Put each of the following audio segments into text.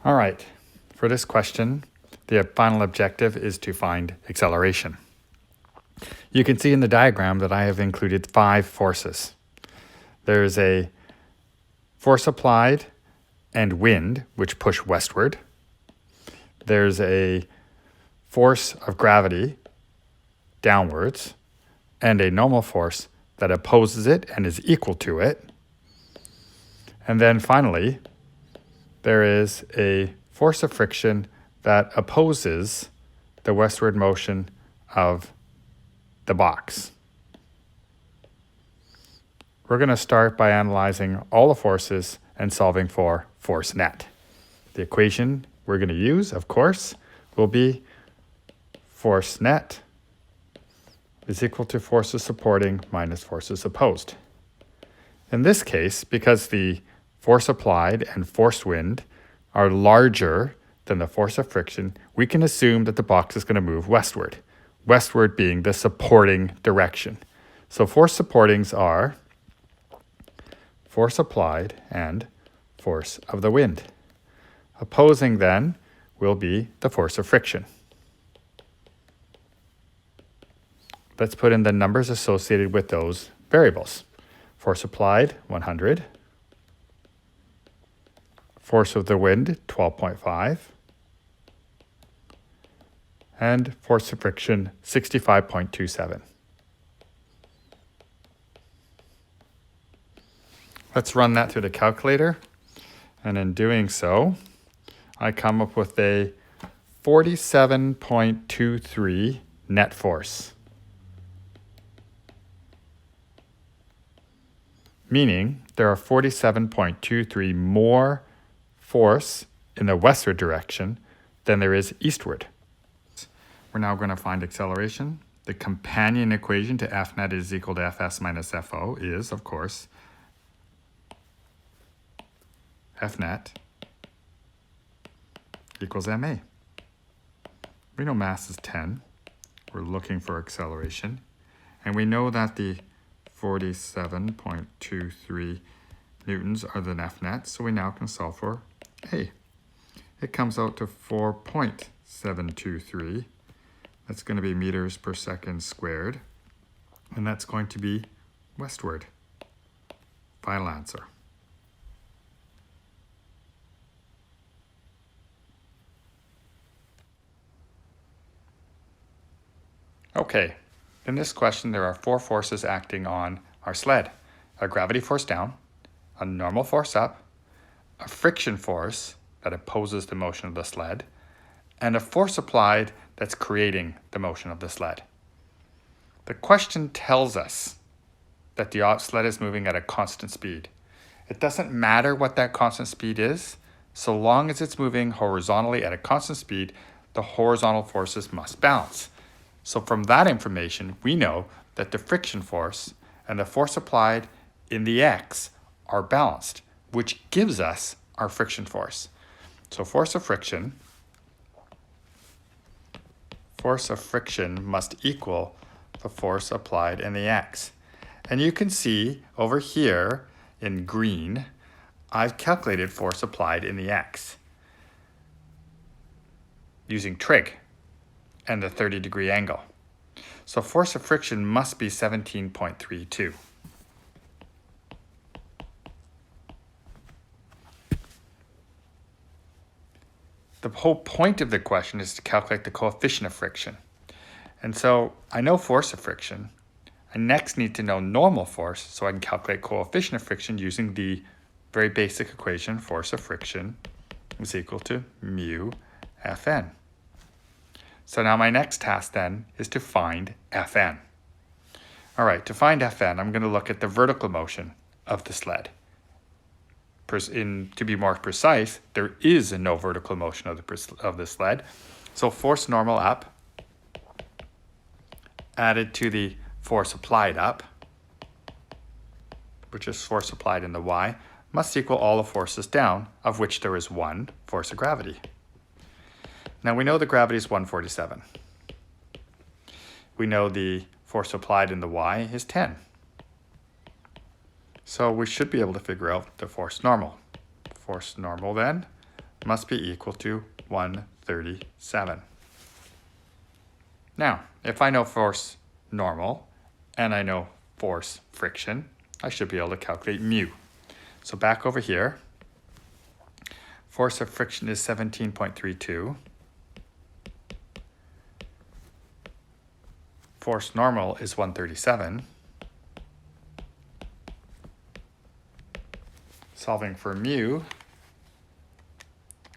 All right, for this question, the final objective is to find acceleration. You can see in the diagram that I have included 5 forces. There's a force applied and wind, which push westward. There's a force of gravity downwards, and a normal force that opposes it and is equal to it. And then finally, there is a force of friction that opposes the westward motion of the box. We're going to start by analyzing all the forces and solving for force net. The equation we're going to use, of course, will be force net is equal to forces supporting minus forces opposed. In this case, because the force applied and force wind are larger than the force of friction, we can assume that the box is going to move westward, westward being the supporting direction. So force supportings are force applied and force of the wind. Opposing then will be the force of friction. Let's put in the numbers associated with those variables. Force applied, 100. Force of the wind, 12.5. And force of friction, 65.27. Let's run that through the calculator. And in doing so, I come up with a 47.23 net force. Meaning there are 47.23 more force in the westward direction than there is eastward. We're now going to find acceleration. The companion equation to F net is equal to Fs minus Fo is, of course, F net equals ma. We know mass is 10. We're looking for acceleration. And we know that the 47.23 newtons are the F net, so we now can solve for A. It comes out to 4.723. That's going to be meters per second squared, and that's going to be westward. Final answer. Okay, in this question there are 4 forces acting on our sled. A gravity force down, a normal force up, a friction force that opposes the motion of the sled, and a force applied that's creating the motion of the sled. The question tells us that the sled is moving at a constant speed. It doesn't matter what that constant speed is, so long as it's moving horizontally at a constant speed, the horizontal forces must balance. So from that information, we know that the friction force and the force applied in the x are balanced, which gives us our friction force. So force of friction must equal the force applied in the x. And you can see over here in green, I've calculated force applied in the x using trig and the 30-degree angle. So force of friction must be 17.32. The whole point of the question is to calculate the coefficient of friction. And so I know force of friction. I next need to know normal force so I can calculate coefficient of friction using the very basic equation force of friction is equal to mu Fn. So now my next task then is to find Fn. All right, to find Fn, I'm going to look at the vertical motion of the sled. To be more precise, there is no vertical motion of the sled. So force normal up added to the force applied up, which is force applied in the y, must equal all the forces down, of which there is 1 force of gravity. Now we know the gravity is 147. We know the force applied in the y is 10. So we should be able to figure out the force normal. Force normal then must be equal to 137. Now, if I know force normal and I know force friction, I should be able to calculate mu. So back over here, force of friction is 17.32. Force normal is 137. Solving for mu,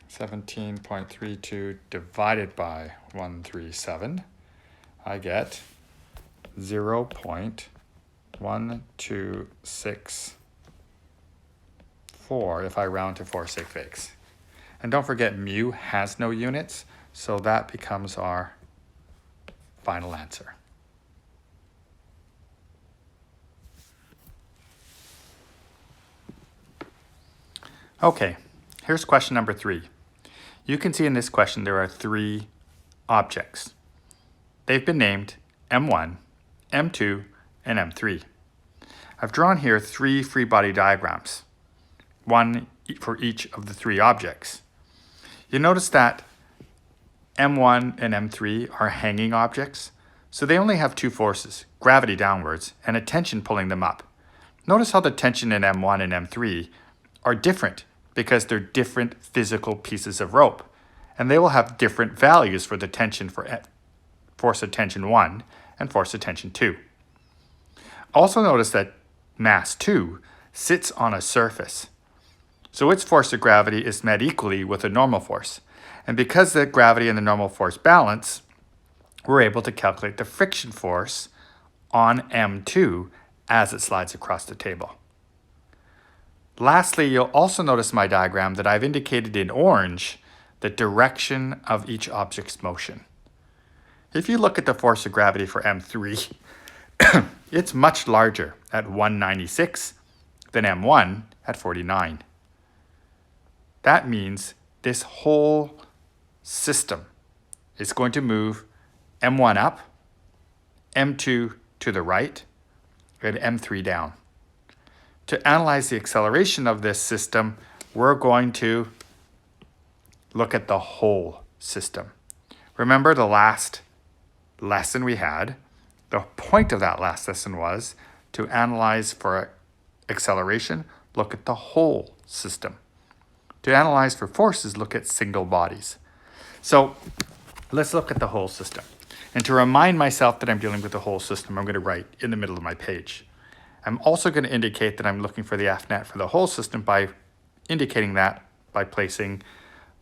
17.32 divided by 137, I get 0.1264 if I round to 4 sig figs. And don't forget, mu has no units, so that becomes our final answer. Okay, here's question number 3. You can see in this question there are 3 objects. They've been named M1, M2, and M3. I've drawn here 3 free body diagrams, one for each of the 3 objects. You notice that M1 and M3 are hanging objects, so they only have 2 forces, gravity downwards and a tension pulling them up. Notice how the tension in M1 and M3 are different because they're different physical pieces of rope, and they will have different values for the tension for force of tension 1 and force of tension 2. Also notice that mass 2 sits on a surface, so its force of gravity is met equally with a normal force. And because the gravity and the normal force balance, we're able to calculate the friction force on M2 as it slides across the table. Lastly, you'll also notice in my diagram that I've indicated in orange the direction of each object's motion. If you look at the force of gravity for M3, it's much larger at 196 than M1 at 49. That means this whole system is going to move M1 up, M2 to the right, and M3 down. To analyze the acceleration of this system, we're going to look at the whole system. Remember the last lesson we had? The point of that last lesson was to analyze for acceleration, look at the whole system. To analyze for forces, look at single bodies. So let's look at the whole system. And to remind myself that I'm dealing with the whole system, I'm going to write in the middle of my page. I'm also going to indicate that I'm looking for the F net for the whole system by indicating that by placing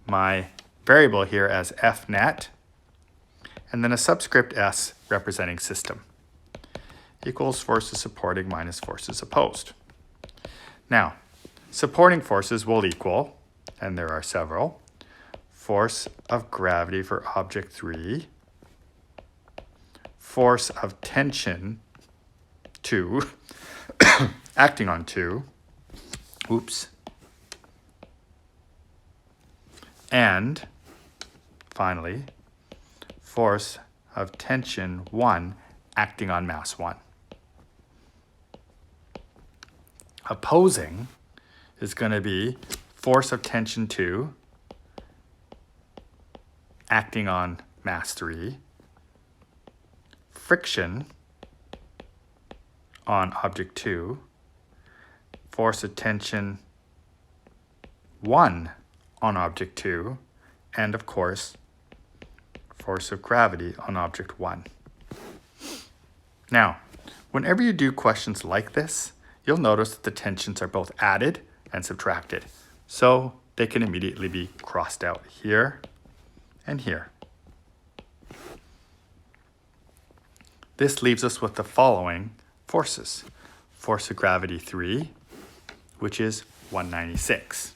my variable here as F net and then a subscript S representing system equals forces supporting minus forces opposed. Now, supporting forces will equal, and there are several, force of gravity for object 3, force of tension 2, acting on 2, and finally, force of tension 1 acting on mass 1. Opposing is going to be force of tension 2 acting on mass 3, friction on object 2, force of tension 1 on object 2, and of course, force of gravity on object 1. Now, whenever you do questions like this, you'll notice that the tensions are both added and subtracted. So they can immediately be crossed out here and here. This leaves us with the following forces. Force of gravity 3, which is 196,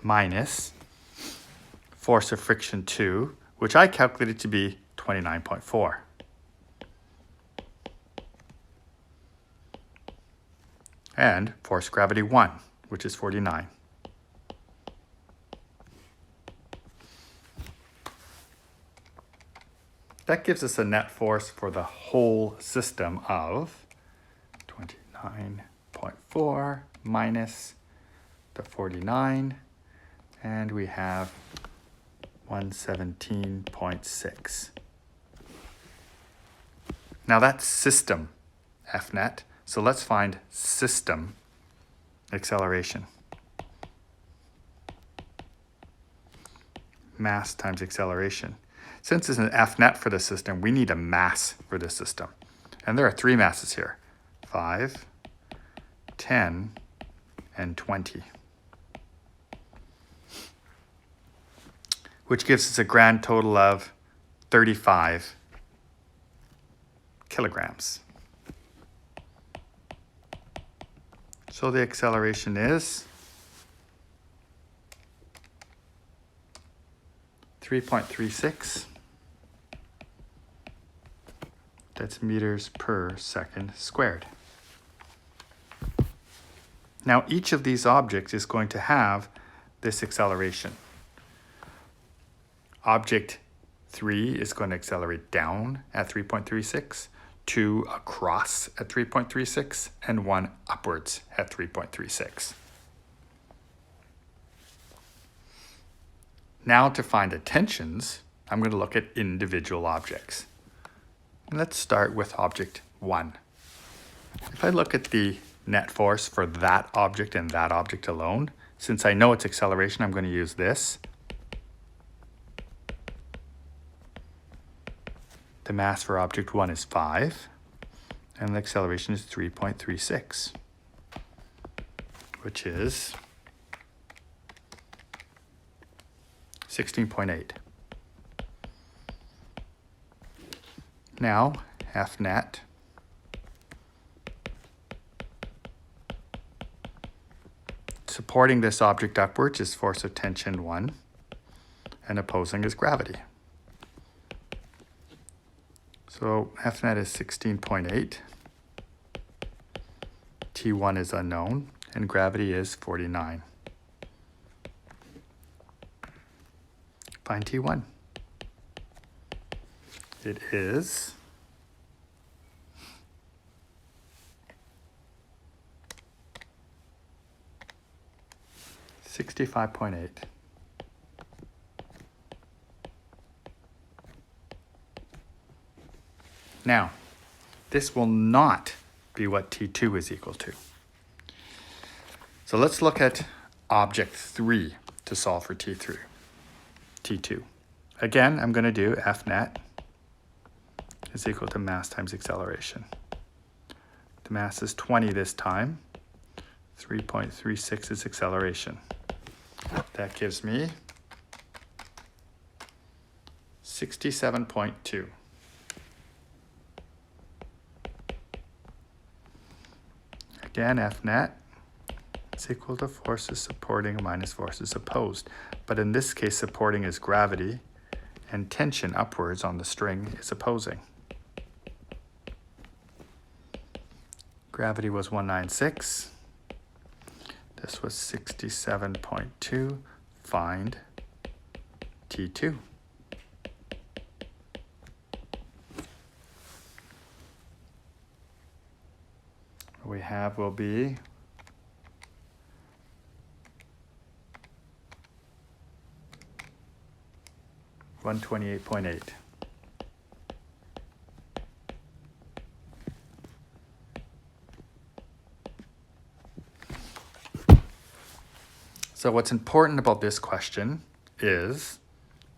minus force of friction 2, which I calculated to be 29.4. And force gravity 1, which is 49. That gives us a net force for the whole system of 29.4 minus to 49, and we have 117.6. Now that's system FNet. So let's find system acceleration. Mass times acceleration. Since it's an FNet for the system, we need a mass for the system. And there are three masses here, 5, 10, and 20. Which gives us a grand total of 35 kilograms. So the acceleration is 3.36. That's meters per second squared. Now each of these objects is going to have this acceleration. Object 3 is going to accelerate down at 3.36, 2 across at 3.36, and 1 upwards at 3.36. Now to find the tensions, I'm going to look at individual objects. And let's start with object 1. If I look at the net force for that object and that object alone, since I know its acceleration, I'm going to use this. The mass for object 1 is 5, and the acceleration is 3.36, which is 16.8. Now, FNet supporting this object upwards is force of tension 1, and opposing is gravity. So FNet is 16.8, T1 is unknown, and gravity is 49. Find T1. It is 65.8. Now, this will not be what T2 is equal to. So let's look at object 3 to solve for T2. Again, I'm going to do FNet is equal to mass times acceleration. The mass is 20 this time. 3.36 is acceleration. That gives me 67.2. Again, FNet is equal to forces supporting minus forces opposed. But in this case, supporting is gravity, and tension upwards on the string is opposing. Gravity was 196. This was 67.2. Find T2. What we have will be 128.8. So what's important about this question is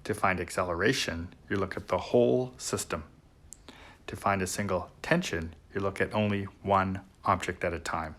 to find acceleration, you look at the whole system. To find a single tension, you look at only one object at a time.